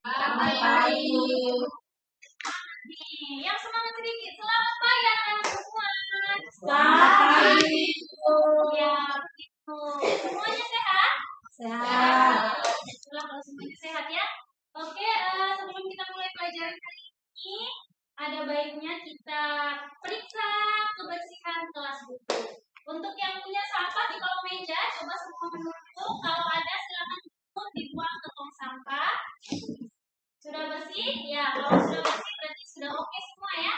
Selamat pagi. Nih, yang semangat sedikit. Selamat pagi anak-anak semua. Selamat pagi. Ya, begitu. Semuanya sehat? Sehat. Alhamdulillah kalau semuanya sehat ya. Oke, sebelum kita mulai pelajaran kali ini, ada baiknya kita periksa kebersihan kelas buku. Untuk yang punya sampah di kolong meja, coba semua menunjuk. Kalau ada, silakan dibuang ke tong sampah. Sudah bersih? Ya, kalau sudah bersih berarti sudah oke semua ya?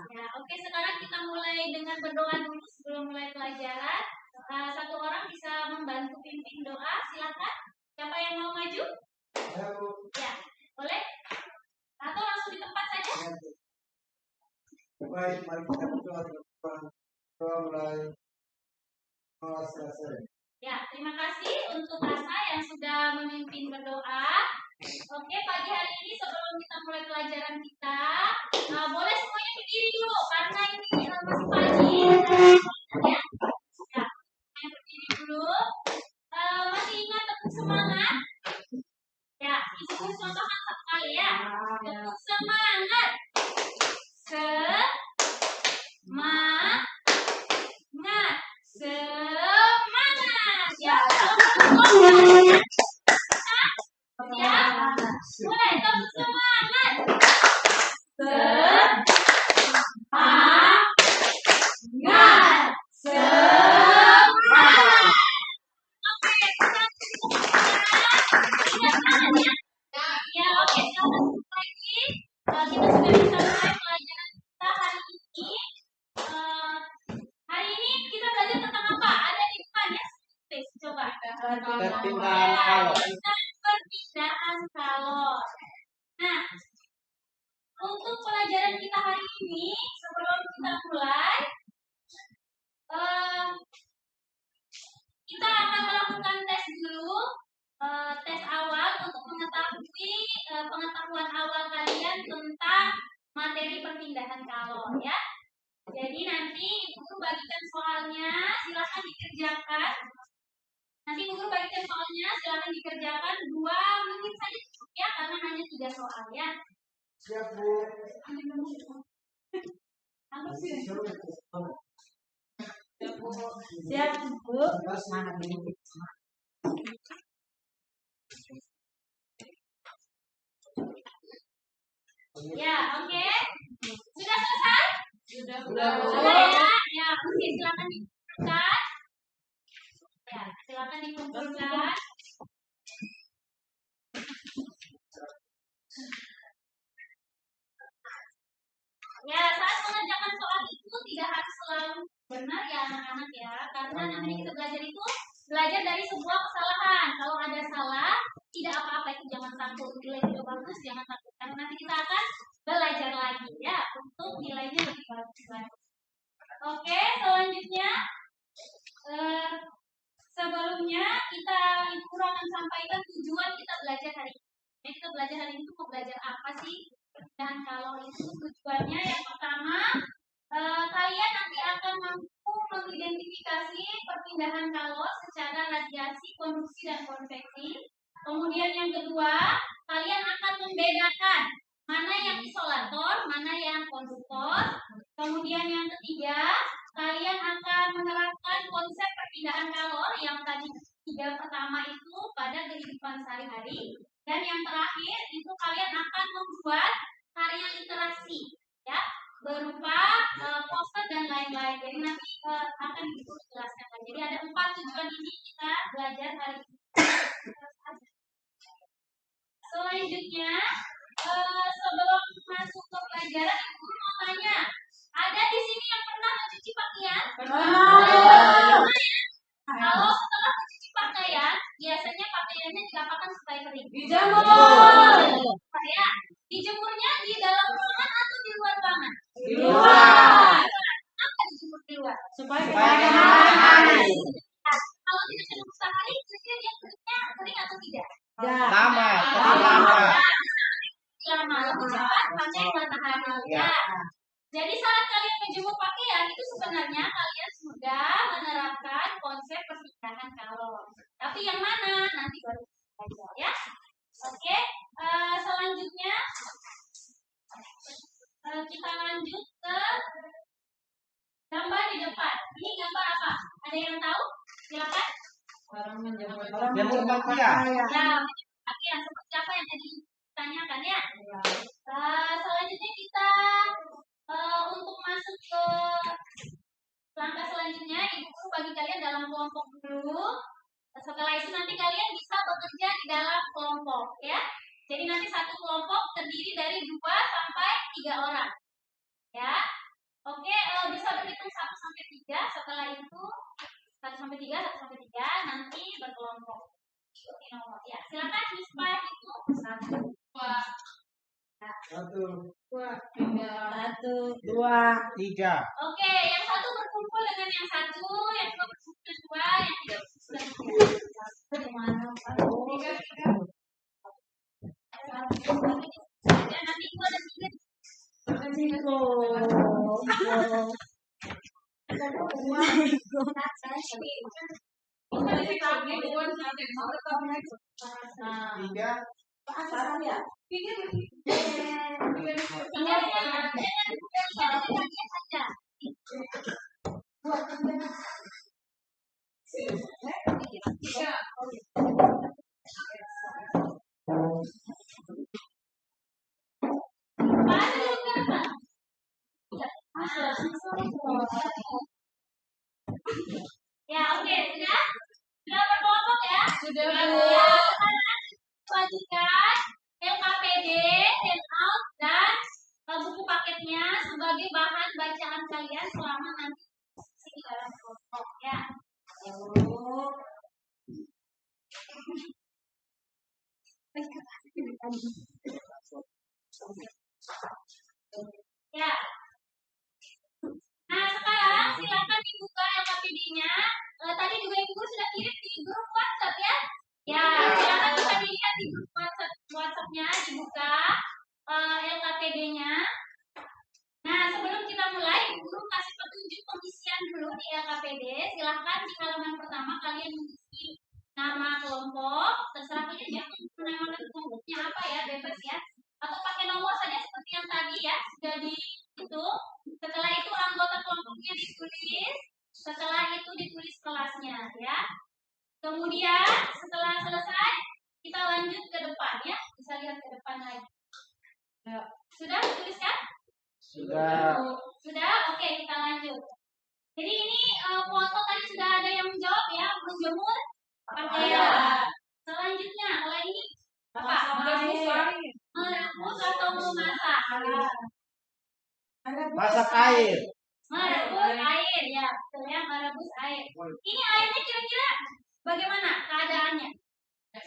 Ya, oke. Sekarang kita mulai dengan berdoa dulu sebelum mulai pelajaran. Satu orang bisa membantu pimpin doa, silakan. Siapa yang mau maju? Ya, boleh? Atau langsung di tempat saja? Baik, mari kita berdoa mulai selesai. Ya, terima kasih untuk Asa yang sudah memimpin berdoa. Oke, pagi hari ini sebelum kita mulai pelajaran kita, boleh semuanya berdiri dulu karena ini masih pagi. Ya, semuanya berdiri dulu. Masih ingat tepuk semangat? Ya, ibu contohkan satu kali ya. Tepuk semangat. Semangat. Semangat. Ya, ya, mulai tepuk semangat. Semangat. Semangat. Oke, kita ya, oke, selamat pagi. Kita sudah bisa mulai pelajaran kita hari ini. Hari ini kita belajar tentang apa? Ada di depan ya? Coba. Perpindahan kalor. Perpindahan kalor. Nah, untuk pelajaran kita hari ini, sebelum kita mulai, kita akan melakukan tes dulu, tes awal untuk mengetahui pengetahuan awal kalian tentang materi perpindahan kalor ya. Jadi nanti guru bagikan soalnya, silakan dikerjakan. Nanti guru bagikan soalnya, silakan dikerjakan 2 menit saja cukup ya, karena hanya 3 soal ya. Siap, Bu. Siap, Bu. Semangat ini. Ya, oke. Sudah selesai? Sudah. Ya. Ya, oke, silakan dikumpulkan. Ya, silakan dikumpulkan. Ya, saat mengerjakan soal itu tidak harus selalu benar ya anak-anak ya, karena nanti kita belajar dari sebuah kesalahan. Kalau ada salah, tidak apa-apa, itu jangan takut. Nilai tidak bagus, jangan takut. Karena nanti kita akan belajar lagi ya untuk nilainya lebih bagus lagi. Oke, selanjutnya sebelumnya Ibu akan sampaikan tujuan kita belajar hari ini. Kita belajar hari ini mau belajar apa sih? Dan kalau itu tujuannya yang pertama, kalian nanti akan mampu mengidentifikasi perpindahan kalor secara radiasi, konduksi, dan konveksi. Kemudian yang kedua, kalian akan membedakan mana yang isolator, mana yang konduktor. Kemudian yang ketiga, kalian akan menerapkan konsep perpindahan kalor yang tadi 3 pertama itu pada kehidupan sehari-hari. Dan yang terakhir itu kalian akan membuat karya literasi ya, berupa poster dan lain-lain. Jadi nanti akan dijelaskan. Jadi ada 4 tujuan ini kita belajar hari ini. Selanjutnya, sebelum masuk ke pelajaran, Ibu mau tanya, ada di sini yang pernah mencuci pakaian? Pernah. Kalau setelah mencuci pakaian, biasanya pakaiannya diapakan supaya kering? Dijemur. Ya, dijemurnya di dalam ruangan atau di luar ruangan? Di luar. Kenapa dijemur di luar? Supaya panas. Kalau tidak kena matahari, kira-kira dia kering atau tidak? Lama. Lama, lebih cepat pakai matahari ya. Jadi saat kalian menjemur pakaian itu sebenarnya kalian sudah menerapkan konsep perpindahan kalor. Tapi yang mana nanti baru belajar ya. Oke, Kita lanjut ke gambar di depan. Ini gambar apa? Ada yang tahu? Silakan. Orang menjemput Jemput pakaian. Ya, pakaian seperti apa yang tadi ditanyakan ya? Selanjutnya kita untuk masuk ke langkah selanjutnya, Ibu Guru bagi kalian dalam kelompok dulu. Setelah itu nanti kalian bisa bekerja di dalam kelompok ya. Jadi nanti satu kelompok terdiri dari 2 sampai 3 orang. Ya. Oke, bisa berhitung 1 sampai 3. Setelah itu 1 sampai 3, 1 sampai 3 nanti berkelompok. Oke, nomor. Ya, silakan Mispa itu 1, 2, 1, 2, 3. Oke, yang satu berkumpul dengan yang satu, yang dua berkumpul dengan dua, yang tiga berkumpul dengan tiga. Bagaimana? Ya, nanti itu ada 3. Tiga. Saja. Ya, oke, sudah? Sudah berkelompok ya? Sudah. Ya, sekarang bagikan LKPD, handout, dan buku paketnya sebagai bahan bacaan kalian selama nanti di dalam kelompok ya. Ya. Nah, sekarang silakan dibuka LKPD-nya. Tadi juga Ibu sudah kirim di grup WhatsApp ya. Ya, silakan bisa dilihat di grup WhatsApp-nya, dibuka LKPD-nya. Nah, sebelum kita mulai, Guru kasih petunjuk pengisian dulu di LKPD. Silahkan di halaman pertama kalian mengisi nama kelompok, terserah kalian ya, menamakan kelompoknya apa ya, bebas ya. Atau pakai nomor saja seperti yang tadi ya, sudah di itu. Setelah itu anggota kelompoknya ditulis, setelah itu ditulis kelasnya ya. Kemudian setelah selesai, kita lanjut ke depan ya, bisa lihat ke depan lagi. Sudah dituliskan? Sudah. Sudah? Oke, kita lanjut. Jadi ini foto tadi sudah ada yang menjawab ya, menjemur pakaian. Selanjutnya, kalau ini apa? Merebus atau memasak? Masak air. Merebus air ya, betul ya, merebus air. Ini airnya kira-kira bagaimana keadaannya?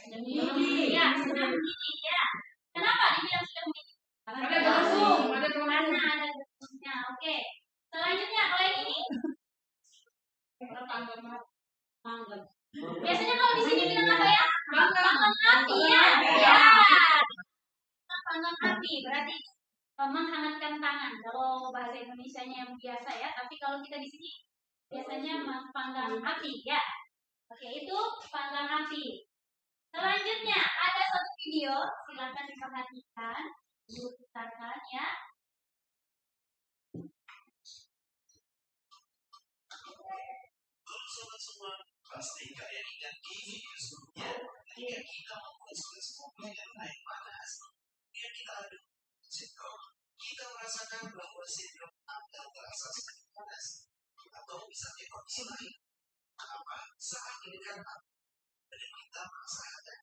Mendidih. Ya, sudah mendidih ya. Kenapa dibilang sudah mendidih? Ada gosong, ada karena ada gosongnya. Oke. Selanjutnya kalau yang ini biasanya kalau di sini bilang apa ya? Panggang api ya. Ya. Panggang api berarti menghangatkan tangan. Kalau bahasa Indonesianya yang biasa ya. Tapi kalau kita di sini biasanya panggang api ya. Oke, itu panggang api. Selanjutnya ada satu video, silakan diperhatikan, diputarkan ya. Sobat semua, pasti kalian ingat di video sebelumnya ketika kita membuat sebuah yang naik panas. Kemudian kita aduk sindrom, kita merasakan bahwa sindrom akan terasa sedikit panas atau bisa kondisi lain. Apa? Saat mendekatan dan kita merasa ada.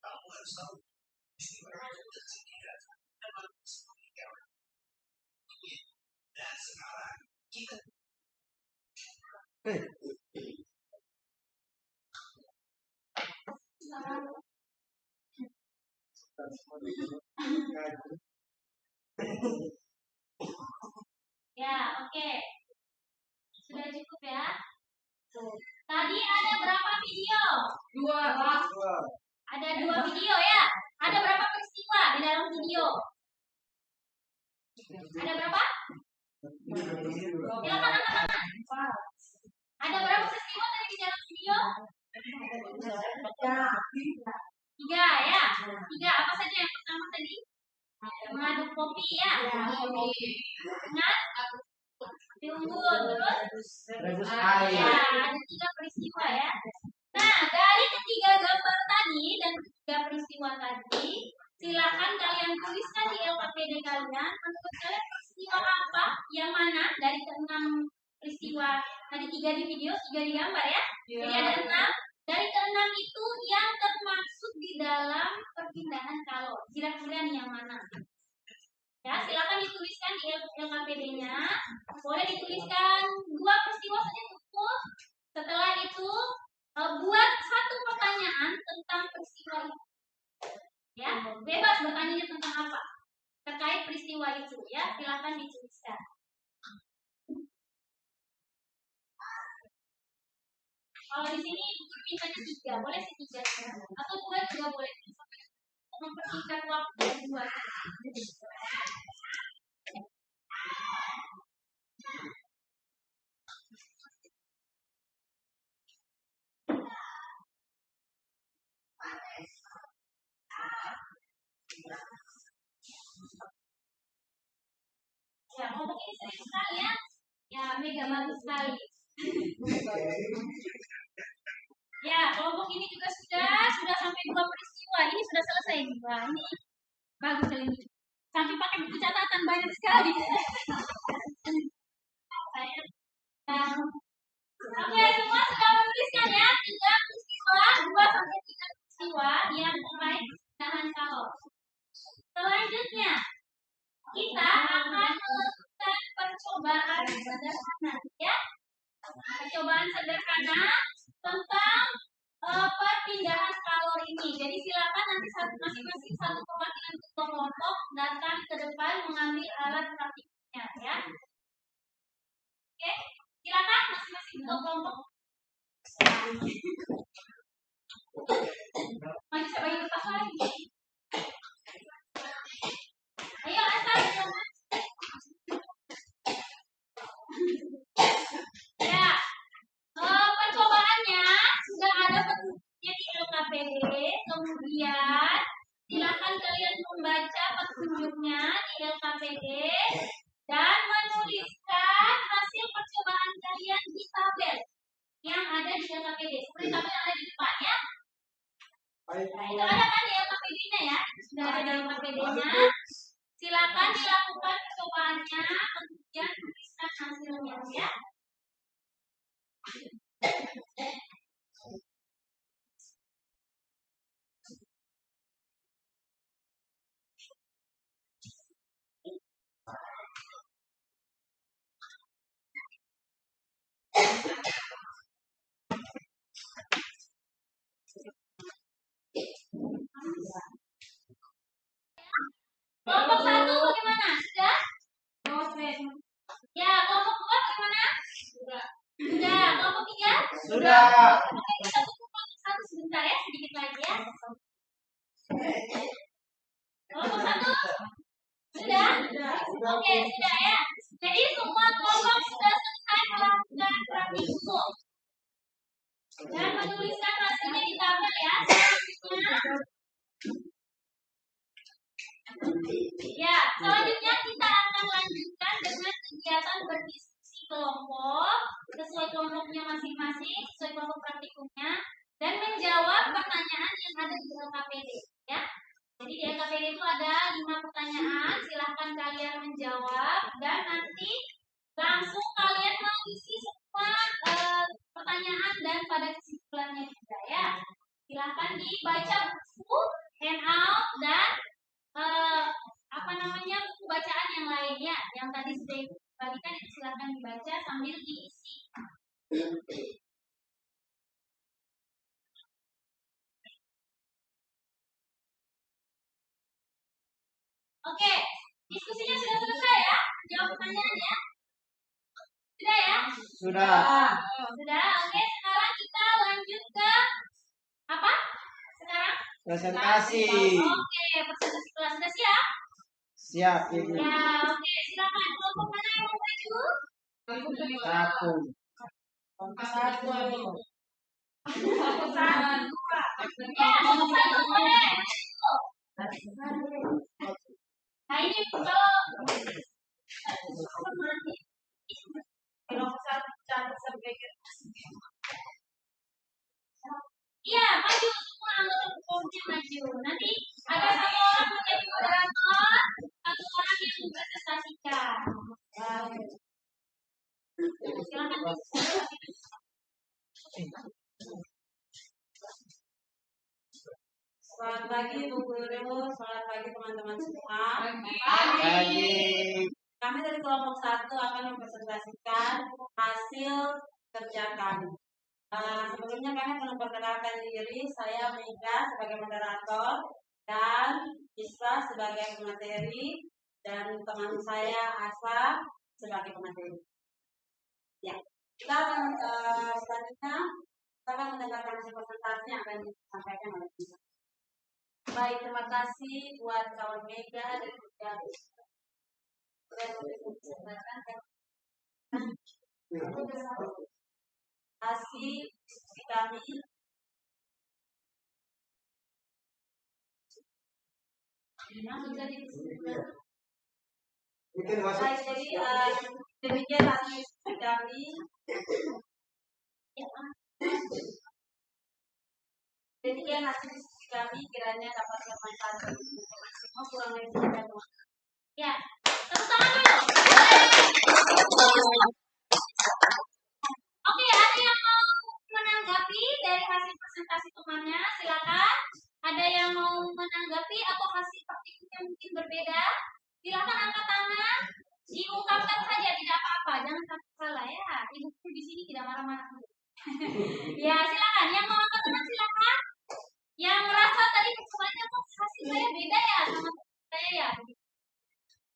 Kamu harus tahu istimewa terjadi dalam sebuah kawan. Dan sekarang kita Ya, oke. Sudah cukup ya. Tadi ada berapa video? 2. Ada 2 video ya. Ada berapa peristiwa di dalam video? Ada berapa? Silakan angkat. Ada berapa peristiwa tadi di dalam video? 3 ya. 3. Apa saja yang pertama tadi? Mengaduk kopi ya. Ingat? Kopi unggul. Terus? Rebus Ya, air. ada 3 peristiwa ya. Nah, dari ketiga gambar tadi dan ketiga peristiwa tadi, silakan kalian tuliskan di LKPD kalian. Menurut kalian peristiwa apa? Yang mana dari ke-6 peristiwa? Tadi 3 di video, 3 di gambar ya. Jadi ada 6. Dari ke-6 itu yang termasuk di dalam perpindahan kalor. Kira-kira nih yang mana? Ya, silakan dituliskan di LKPD-nya. Boleh dituliskan 2 peristiwa saja cukup. Setelah itu buat 1 pertanyaan tentang peristiwa itu. Ya, bebas bertanya tentang apa terkait peristiwa itu ya. Silakan dituliskan. Kalau di sini mintanya 3, boleh sih 3 ya. Atau 2 juga boleh. Mempersingkat waktu 2. Ya, ngomong ini sering sekali ya. Ya, mega bagus sekali. Ya, kelompok ini juga sudah sampai 2 peristiwa. Ini sudah selesai juga. Ini bagus sekali ini. Sampai pakai buku catatan banyak sekali. Oke, semua sudah menuliskan ya 3 peristiwa, 2 sampai 3 peristiwa yang terkait dengan kalor. Selanjutnya, kita akan melakukan percobaan sederhana ya. Percobaan sederhana tentang perpindahan kalor ini. Jadi silakan nanti masing-masing 1 perwakilan ketua kelompok datang ke depan mengambil alat praktiknya ya. Oke, silakan masing-masing ketua kelompok. Masih saya bagi kertas lagi. Ayo asal ya. Percobaannya sudah ada petunjuknya di LKPD. Kemudian silakan kalian membaca petunjuknya di LKPD dan menuliskan hasil percobaan kalian di tabel yang ada di LKPD. Seperti tabel yang ada di depan ya. Nah, itu ada kan di LKPD-nya ya. Sudah ada di LKPD-nya. Silakan dilakukan percobaannya, kemudian tuliskan hasilnya ya. Kelompok 1 bagaimana? Sudah? Ya, kelompok 2 bagaimana? Sudah. Kelompok 3? Sudah. Oke, kita tunggu kelompok 1 sebentar ya, sedikit lagi ya. Kelompok 1? Sudah? Oke, sudah ya. Jadi semua kelompok sudah selesai melakukan praktikum dan menuliskan hasilnya di tabel ya. Ya, selanjutnya kita akan lanjutkan dengan kegiatan berdiskusi kelompok sesuai kelompoknya masing-masing, sesuai kelompok praktikumnya, dan menjawab pertanyaan yang ada di LKPD. Ya, jadi di LKPD itu ada 5 pertanyaan, silahkan kalian menjawab dan nanti langsung kalian mengisi semua pertanyaan dan pada kesimpulannya juga ya. Silahkan dibaca buku, handout dan buku bacaan yang lainnya yang tadi sudah dibagikan, silakan dibaca sambil diisi. Oke, diskusinya sudah selesai ya? Jawab pertanyaan ya? Sudah ya? Sudah. Sudah. Oke, sekarang kita lanjut ke apa? Sekarang Presentasi. Oke, presentasi kelas sudah siap? Siap, Ibu. Ya, oke, silakan. Kelompok mana yang mau maju? 1. Kelompok 1. Ya, kelompok 1 boleh. Nah ini kalau iya, maju semua anggota kelompoknya maju. Nanti ada satu orang menjadi moderator, satu orang yang mempresentasikan. Silakan. Selamat pagi Bu Guru, selamat pagi teman-teman semua. Pagi. Kami dari kelompok 1 akan mempresentasikan hasil kerja kami. Sebelumnya kami akan memperkenalkan diri. Saya Mega sebagai moderator dan Isra sebagai pemateri dan teman saya Asa sebagai pemateri. Ya, kita akan selanjutnya kita akan mendengarkan hasil presentasi yang akan disampaikan oleh kita. Baik, terima kasih buat kawan Mega dan juga hasil diskusi kami. Baik, jadi demikian hasil diskusi kami. Demikian hasil diskusi kami, kiranya dapat bermanfaat bagi teman-teman semua. Kurang lebih sekian. Ya, tepuk tangan dulu. Oke, ada yang mau menanggapi dari hasil presentasi temannya? Silakan. Ada yang mau menanggapi atau hasil praktiknya mungkin berbeda? Silakan angkat tangan. Diungkapkan saja, tidak apa-apa. Jangan takut salah ya. Ibuku di sini tidak marah-marah. Ya, silakan. Yang mau angkat tangan silakan. Yang merasa tadi kecualinya kok hasil saya beda ya sama saya ya.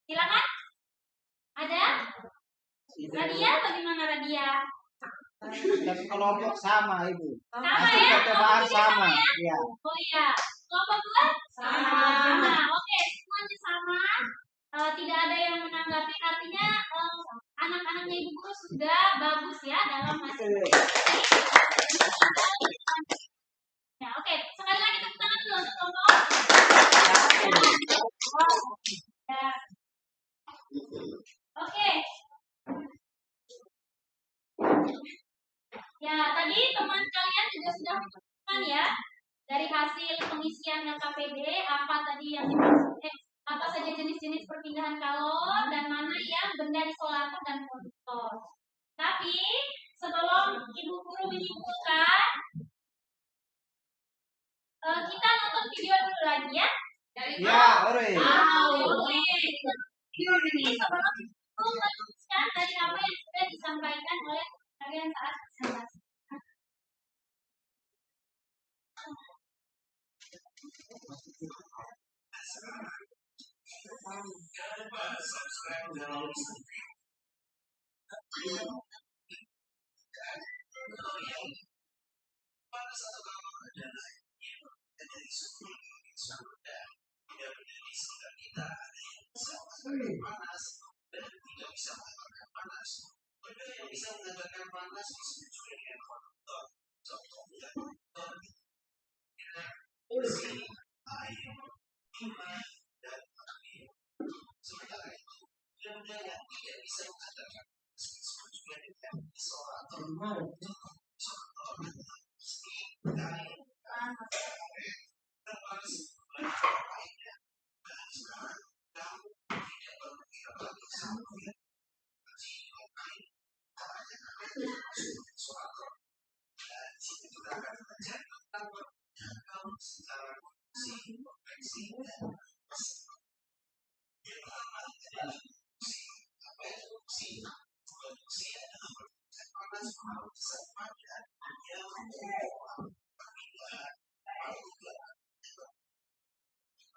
Silakan. Ada? Radia, bagaimana Radia? Dan kelompok sama Ibu. Sama Hasil ya? percobaan Kelompok sama. ya? Ya. Oh iya. Kelompok 2? Sama. Oke, semuanya sama. Tidak ada yang menanggapi. Artinya anak-anaknya Ibu Guru sudah bagus ya dalam hasil. Ya, oke. Sekali lagi tepuk tangan dulu untuk kelompok. Ya. Oke. Ya, tadi teman kalian juga sudah menemukan ya dari hasil pengisian LKPD apa tadi yang apa saja jenis-jenis perpindahan kalor dan mana yang benda isolator dan konduktor. Tapi sebelum Ibu Guru menyimpulkan, kita nonton video dulu lagi ya. Ya, ore. Oke. Video ini sebelum meneruskan dari apa yang sudah disampaikan oleh kalian saat presentasi. Pada satu kamar adalah dari sumber tidak menjadi sehingga kita ada yang bisa mengatakan panas dan tidak bisa mengatakan panas. Benda yang bisa mengatakan panas disebut dengan konduktor. Contohnya konduktor besi, air, minyak, dan air. Sementara itu, benda yang tidak bisa mengatakan disebut juga dengan isolator. Contohnya air,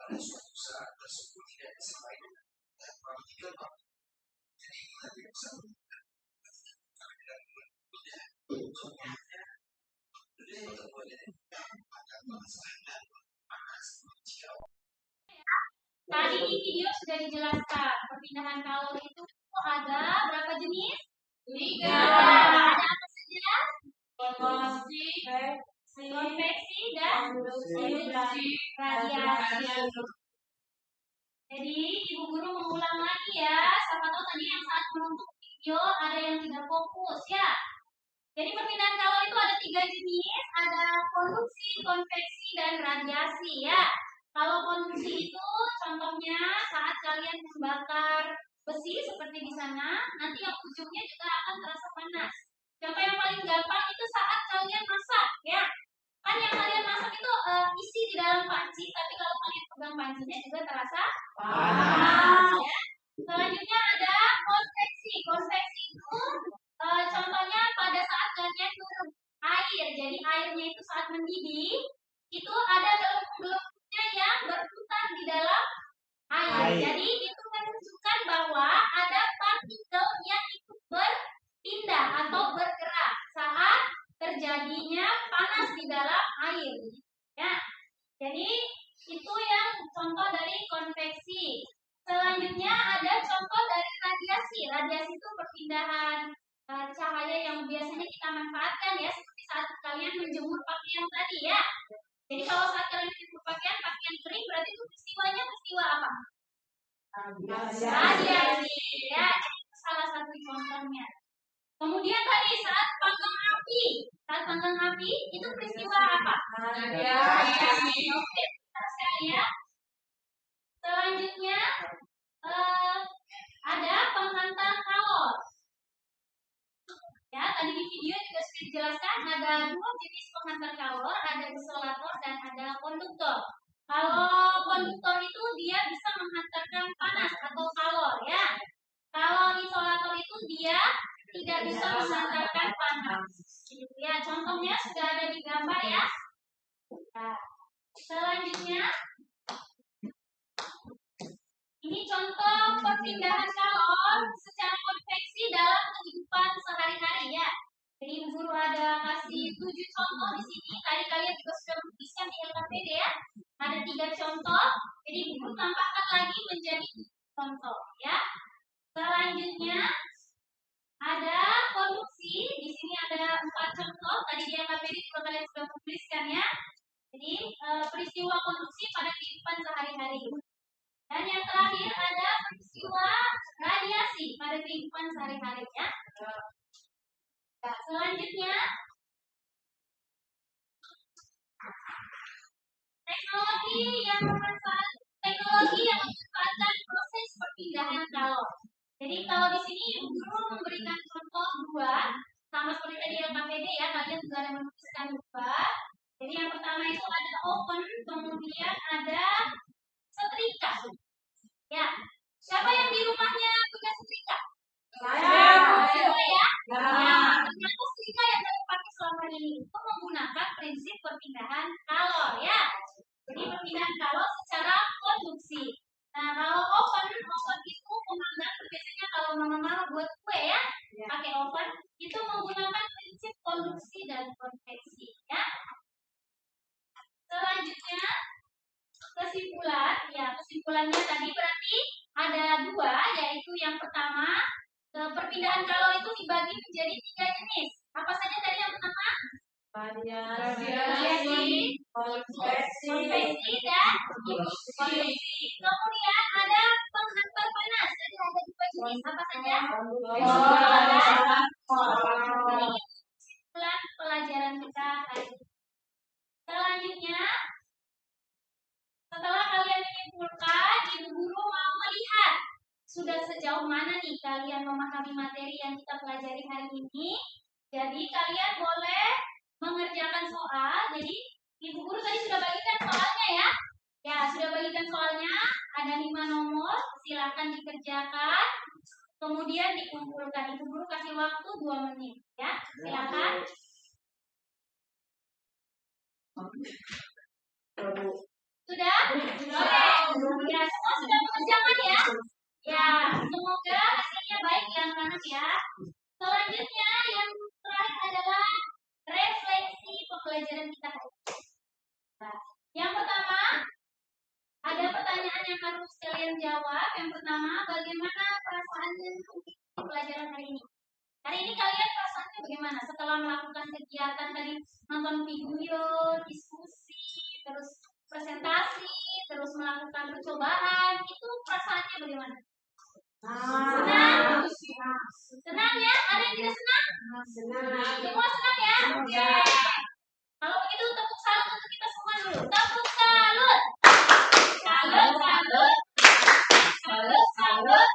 pada suatu saat tersebut tidak disampaikan dan kalau tidak jadi kita tidak bisa menggunakan contohnya benda yang terbuat dari akan menghasilkan panas kecil. Tadi di video sudah dijelaskan perpindahan kalor itu ada berapa jenis? 3. Ada apa saja? Konveksi dan radiasi. Jadi ibu guru mengulang lagi ya. Siapa tahu tadi yang saat menonton video ada yang tidak fokus ya. Jadi perpindahan kalor itu ada 3 jenis, ada konduksi, konveksi, dan radiasi ya. Kalau konduksi itu contohnya saat kalian membakar besi seperti di sana, nanti yang ujungnya juga akan terasa panas. Contoh yang paling gampang itu saat kalian masak ya. Kan yang kalian masak itu isi di dalam panci, tapi kalau kalian pegang pancinya juga terasa panas ya. Selanjutnya ada konveksi. Konveksi itu contohnya pada saat kalian minum air. Jadi airnya itu saat mendidih, itu ada gelembung-gelembungnya yang berputar di dalam air. Jadi itu menunjukkan bahwa ada partikel yang ikut berpindah atau bergerak saat terjadinya panas di dalam air. Ya. Jadi itu yang contoh dari konveksi. Selanjutnya ada contoh dari radiasi. Radiasi itu perpindahan cahaya yang biasanya kita manfaatkan ya, seperti saat kalian menjemur pakaian tadi ya. Jadi kalau saat kalian menjemur pakaian kering berarti itu peristiwanya peristiwa apa? Radiasi ya. Itu salah satu contohnya. Kemudian tadi saat panggang api. Saat panggang api itu peristiwa apa? Radiasi. Oke, benar sekali ya. Selanjutnya ada penghantar kalor. Ya, tadi di video juga sudah dijelaskan ada 2 jenis penghantar kalor, ada isolator dan ada konduktor. Kalau konduktor itu dia bisa menghantarkan panas atau kalor ya. Kalau isolator itu dia tidak bisa menghantarkan panas. Ya, contohnya sudah ada di gambar ya. Nah, selanjutnya ini contoh perpindahan kalor secara konveksi dalam kehidupan sehari-hari ya. Jadi ibu guru ada kasih 7 contoh di sini. Tadi kalian juga sudah menuliskan di LKPD ya. Ada 3 contoh. Jadi ibu guru tambahkan lagi menjadi contoh ya. Selanjutnya ada konduksi. Di sini ada 4 contoh. Tadi di LKPD juga kalian sudah menuliskan ya. Jadi peristiwa konduksi pada kehidupan sehari-hari. Dan yang terakhir ada peristiwa radiasi pada kehidupan sehari-hari ya. Nah, selanjutnya teknologi yang memanfaatkan proses perpindahan kalor. Jadi kalau di sini ibu guru memberikan contoh 2 sama seperti tadi LKPD ya, kalian juga ada menuliskan 2. Jadi yang pertama itu ada oven, kemudian ada setrika. Ya, siapa yang di rumahnya punya setrika? Saya. Ya. Ternyata setrika yang saya pakai selama ini itu menggunakan prinsip perpindahan kalor ya. Jadi perpindahan kalor secara konduksi. Nah, kalau oven itu pemanggang biasanya kalau mama-mama buat kue ya, pakai oven itu menggunakan prinsip konduksi dan konveksi ya. Selanjutnya kesimpulannya tadi berarti ada 2, yaitu yang pertama perpindahan kalor itu dibagi menjadi 3 jenis. Apa saja tadi yang pertama? Radiasi, konveksi, dan konduksi. Kemudian ada penghantar panas. Jadi ada 2 jenis. Apa saja? Kesimpulan pelajaran kita hari ini. Selanjutnya, setelah kalian menyimpulkan, ibu guru mau melihat sudah sejauh mana nih kalian memahami materi yang kita pelajari hari ini. Jadi kalian boleh mengerjakan soal. Jadi ibu guru tadi sudah bagikan soalnya ya. Ya, sudah bagikan soalnya. Ada 5 nomor, silakan dikerjakan. Kemudian dikumpulkan. Ibu guru kasih waktu 2 menit ya. Silakan. Sudah? Oke. Ya, semua sudah mengerjakan ya. Ya, semoga hasilnya baik ya anak-anak ya. Selanjutnya yang terakhir adalah refleksi pembelajaran kita hari ini. Nah, yang pertama ada pertanyaan yang harus kalian jawab. Yang pertama, bagaimana perasaannya di pelajaran hari ini? Hari ini kalian perasaannya bagaimana setelah melakukan kegiatan tadi, nonton video, diskusi, terus presentasi, terus melakukan percobaan, itu bagaimana? Senang. Senang ya? Ada yang tidak senang? Senang. Semua senang ya? Oke. Kalau begitu tepuk salut untuk kita semua dulu. Tepuk salut. Salut, salut. Salut, salut.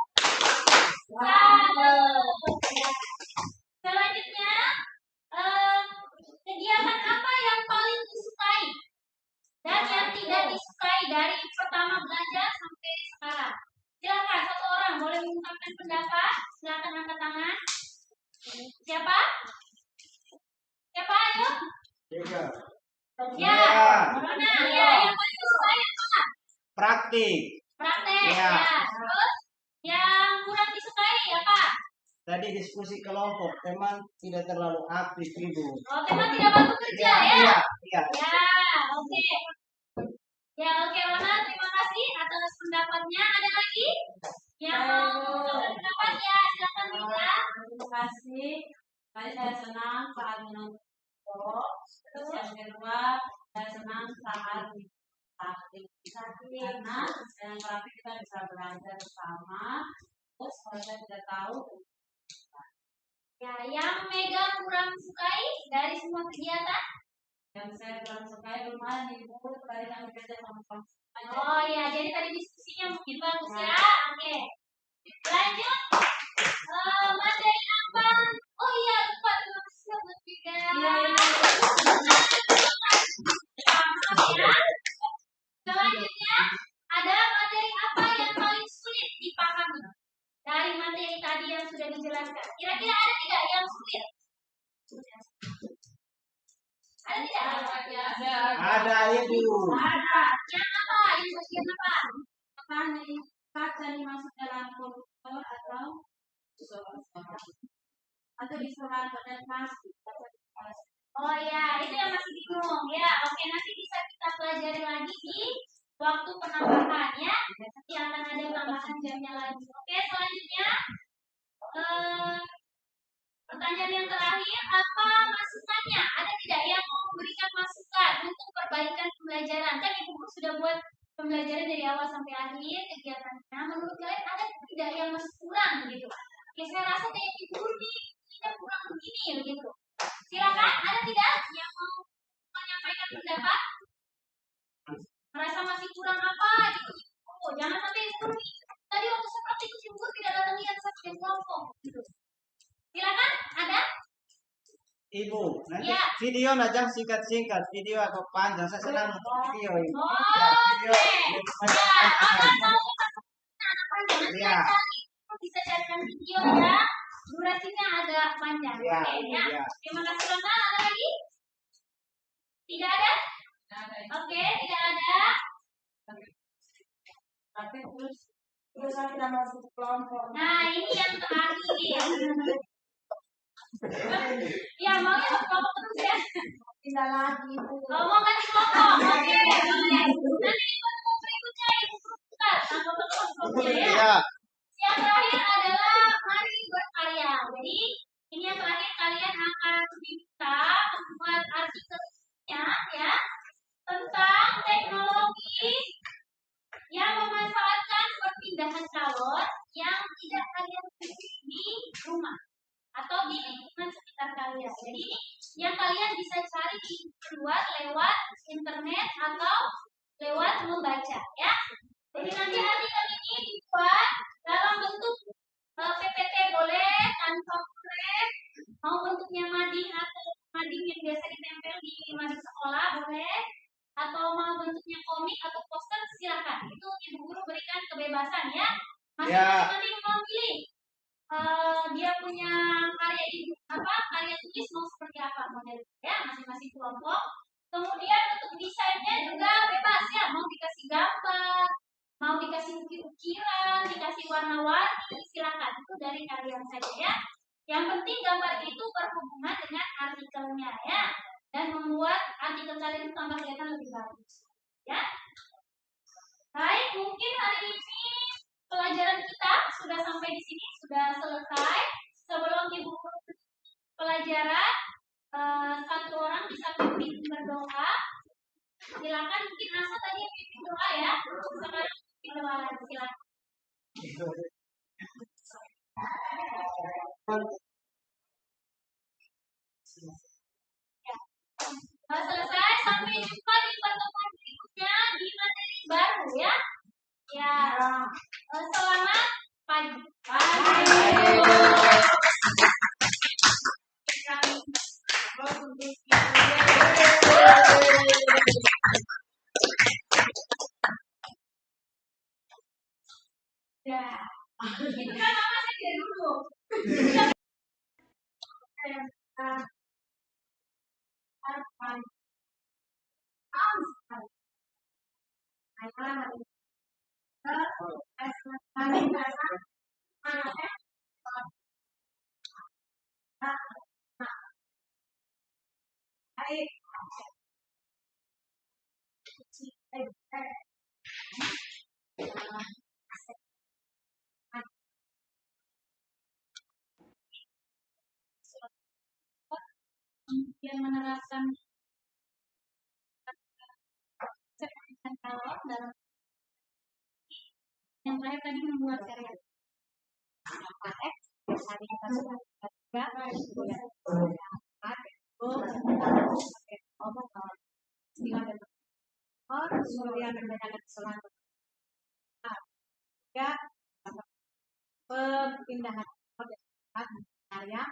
Salut. Selanjutnya, kegiatan apa yang paling disukai dan yang tidak disukai dari pertama belajar sampai sekarang? Silakan satu orang boleh mengungkapkan pendapat. Silakan angkat tangan. Siapa? Siapa ayo? Tiga. Ya. Mana? Ya, yang paling disukai apa? Praktik. Praktek. Ya. Ya. Terus yang kurang disukai apa? Tadi diskusi kelompok, teman tidak terlalu aktif, Ibu. Oh, teman tidak bantu kerja ya? Iya, iya. Ya, oke. Ya, oke, Rona, terima kasih atas pendapatnya. Ada lagi yang mau mengungkapkan pendapat? Ya, silakan Rina. Terima kasih. Tadi saya senang saat menonton. Terus yang kedua, saya senang saat praktik. Karena dengan praktik kita bisa belajar bersama. Terus kalau saya tidak tahu, Ya, yang Mega kurang sukai dari semua kegiatan? yang saya kurang sukai lumayan ibu tadi kami kerja sama-sama. Oh ya, jadi tadi diskusinya mungkin bagus ya. Oke. Lanjut. Materi apa? Oh iya, lupa terima kasih buat Mega. Maaf ya. Selanjutnya, ada materi apa yang paling sulit dipahami dari materi tadi yang sudah dijelaskan? Kira-kira ada tidak yang sulit? Ada tidak? Ada, Ibu. Ada. Yang apa? Yang bagian apa? Makanya kaca dimasuk dalam komputer atau diserang pada plastik. Oh ya, itu yang masih bingung ya. Oke, nanti bisa kita pelajari lagi di waktu penambahan ya. Nanti akan ada tambahan jamnya lagi. Oke, selanjutnya pertanyaan yang terakhir, apa masukannya? Ada tidak yang mau memberikan masukan untuk perbaikan pembelajaran? Kan Ibu sudah buat pembelajaran dari awal sampai akhir kegiatannya. Menurut kalian ada tidak yang masih kurang begitu? Oke, saya rasa kayak Ibu ini tidak kurang begini begitu. Silakan, ada tidak yang mau menyampaikan pendapat? Merasa masih kurang apa gitu? Oh, jangan sampai Ibu tadi waktu seperti itu Ibu tidak datang lihat satu kelompok gitu. Silakan, ada? Ibu, nanti Ya. video najang singkat-singkat, video agak panjang. Saya senang nonton video ini. Oke. Ya, kalau mau panjang Ya. bisa carikan video ya. Durasinya agak panjang. Ya, Oke, ya. ya. Terima kasih Rona. Ada lagi? Tidak ada? Oke, tidak ada. Tapi terus kita masuk kelompok. Nah, ini yang terakhir. Ya, maunya satu kelompok terus ya. Tidak lagi bu. Mau kan kelompok. Oke. Nanti di kelompok berikutnya Ibu buka kelompok-kelompoknya ya. Ya. Yang terakhir adalah mari berkarya. Jadi ini yang terakhir kalian akan bisa membuat artikelnya ya tentang teknologi yang memanfaatkan perpindahan calon yang tidak kalian miliki di rumah atau di lingkungan sekitar kalian. Jadi ini yang kalian bisa cari di luar lewat internet atau lewat membaca ya. Jadi nanti artikel ini dibuat dalam bentuk PPT boleh, tanpa boleh, mau bentuknya mading atau mading yang biasa ditempel di mading sekolah boleh, atau mau bentuknya komik atau poster silakan. Itu Ibu Guru berikan kebebasan ya. Masing-masing nanti memilih dia punya karya tulis mau seperti apa modelnya ya, masing-masing kelompok. Kemudian untuk desainnya juga bebas ya, mau dikasih gambar, mau dikasih ukir-ukiran, dikasih warna-warni, silakan. Itu dari kalian saja ya. Yang penting gambar itu berhubungan dengan artikelnya ya, dan membuat artikel kalian itu tambah kelihatan lebih bagus ya. Baik, mungkin hari ini pelajaran kita sudah sampai di sini, sudah selesai. Sebelum Ibu pelajaran, satu orang bisa pimpin berdoa. Silakan, mungkin Asa tadi pimpin doa ya. Sekarang pimpin doa lagi, silakan. Selesai, sampai jumpa di pertemuan berikutnya di materi baru ya. Ya, selamat pagi. Ya, itu kan mama saya dari dulu. Kemudian menerapkan kalau dalam yang terakhir tadi membuat karya tadi kita sudah kemudian menggunakan kesalahan ya perpindahan karya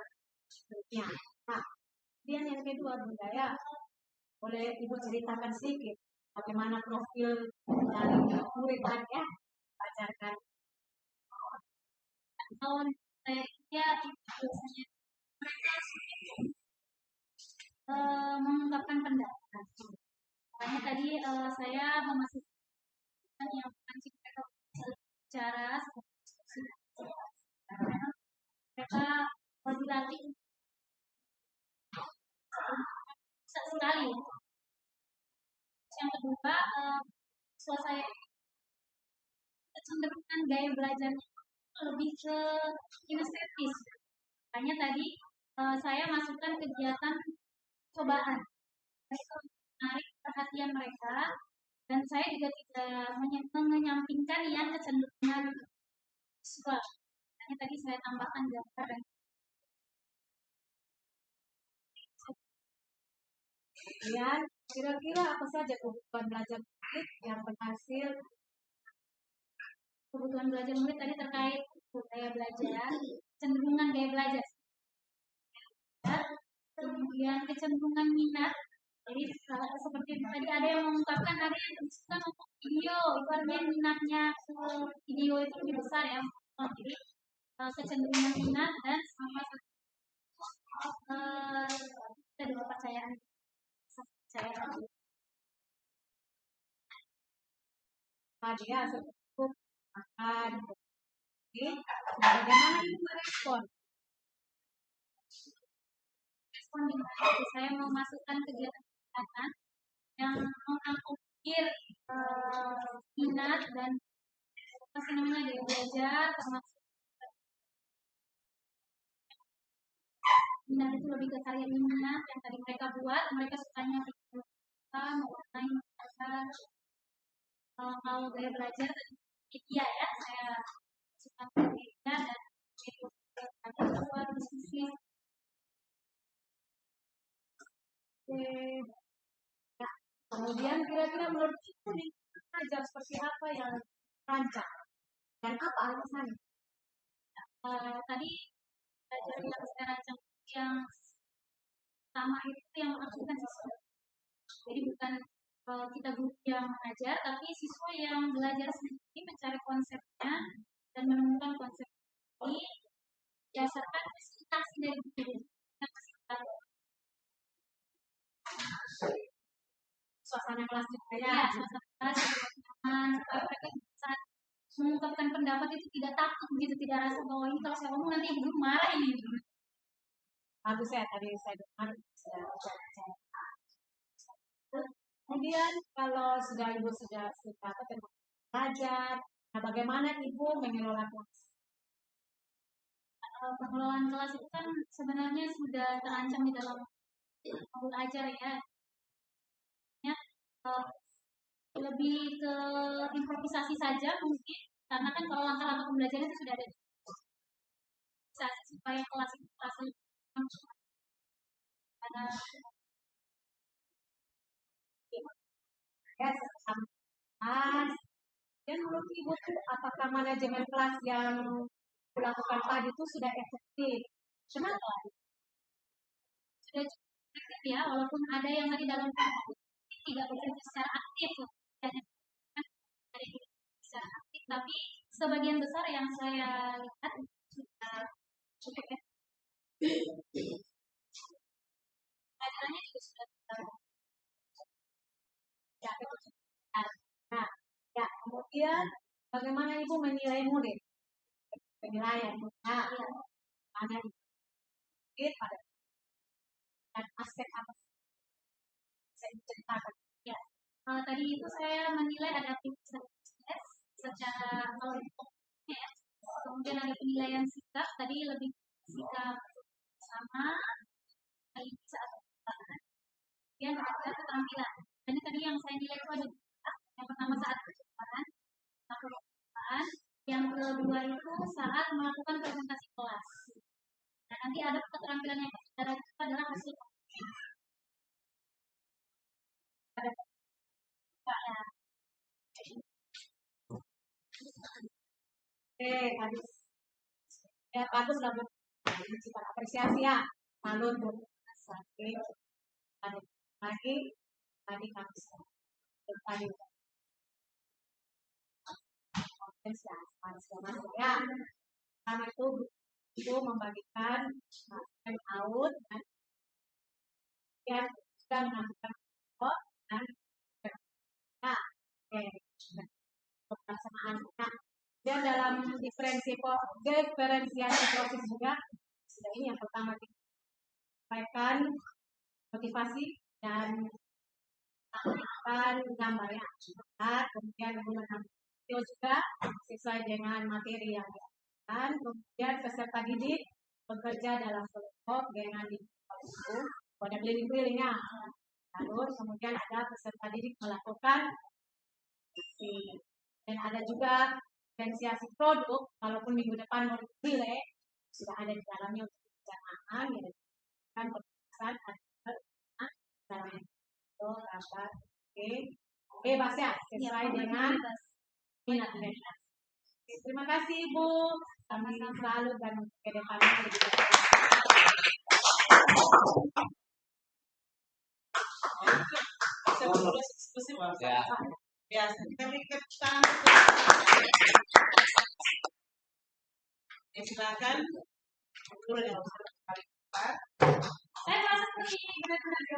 berikutnya. Nah, kemudian yang kedua budaya, boleh ibu ceritakan sedikit bagaimana profil dari murid ya ajarkan tahun ya biasanya mereka mengungkapkan pendapat. Makanya tadi saya memasukkan yang pancing mereka bicara mereka dilatih sekali. Yang kedua, saya kecenderungan gaya belajarnya lebih ke kinestetis. Makanya tadi saya masukkan kegiatan cobaan. Itu menarik perhatian mereka dan saya juga tidak menyampingkan yang kecenderungan visual. Makanya tadi saya tambahkan gambar dan kemudian kira-kira apa saja kebutuhan belajar murid yang berhasil. Kebutuhan belajar murid tadi terkait gaya belajar, cenderungan gaya belajar, kemudian kecenderungan minat. Jadi seperti tadi ada yang mengungkapkan ada yang suka nonton video, itu artinya minatnya video itu lebih besar ya. Jadi kecenderungan minat dan sama ada kepercayaan saya. Dia cukup makan. Oke, bagaimana ibu merespon? Saya memasukkan kegiatan yang mengakomodir minat dan apa namanya dia belajar termasuk minat itu lebih ke karya minat yang tadi mereka buat, mereka sukanya mewarnai belajar. Kalau gaya belajar media ya, saya suka media dan itu buat diskusi. Nah, kemudian kira-kira menurut ibu nih ajar seperti apa yang rancang dan apa alasannya? Tadi belajar yang saya rancang yang sama itu yang maksudkan siswa. Jadi bukan kita guru yang mengajar, tapi siswa yang belajar sendiri mencari konsepnya dan menemukan konsep ini berdasarkan presentasi dari guru. Suasana kelas juga ya, suasana kelas nyaman, supaya mereka bisa mengungkapkan pendapat itu tidak takut begitu, tidak rasa bahwa ini kalau saya ngomong nanti ibu marah ini. Bagus ya tadi saya dengar. Kemudian kalau ibu sudah belajar, nah bagaimana ibu mengelola kelas? Pengelolaan kelas itu kan sebenarnya sudah terancam di dalam modul ajar ya. Lebih ke improvisasi saja mungkin Karena kan kalau langkah-langkah pembelajaran itu sudah ada supaya kelas itu ada ya kelas. Dan menurut Ibu tuh apakah manajemen kelas yang dilakukan tadi itu sudah efektif? Kenapa? sudah cukup efektif ya, walaupun ada yang tadi dalam tidak bekerja secara aktif loh. Dan ada yang secara aktif, tapi sebagian besar yang saya lihat sudah cukup efektif. Pelajarannya juga sudah Nah, ya kemudian bagaimana Ibu menilai murid? Penilaian, nah, mana pada dan aspek apa saya ceritakan? ya. Tadi itu saya menilai ada proses secara kalau ya. Kemudian ada penilaian sikap, tadi lebih sikap sama, saat kemudian ada keterampilan. Dan tadi yang saya nilai itu ada yang pertama saat percobaan, yang kedua itu saat melakukan presentasi kelas. Nah, nanti ada keterampilan yang kedua itu adalah hasil ada bagus. Ya, bagus lah Bu. Kita apresiasi ya. Lalu untuk lagi tadi kami tadi ya. Karena itu membagikan time out dan sudah melakukan dan pelaksanaan. Nah, dan dalam diferensiasi proses juga sudah ini yang pertama kita sampaikan motivasi dan akan gambarnya kemudian menggunakan video juga sesuai dengan materi yang diajarkan, kemudian peserta didik bekerja dalam kelompok dengan itu pada keliling-kelilingnya. Lalu kemudian ada peserta didik melakukan dan ada juga diferensiasi produk, walaupun minggu depan mau nilai sudah ada di dalamnya untuk perencanaan, ya, kan pembahasan ada dalamnya itu apa bebas ya sesuai dengan minat mereka. Terima kasih Ibu, kami selalu dan ke depannya lebih baik. Ya, kami ketan. Silakan. saya merasa seperti ini benar-benar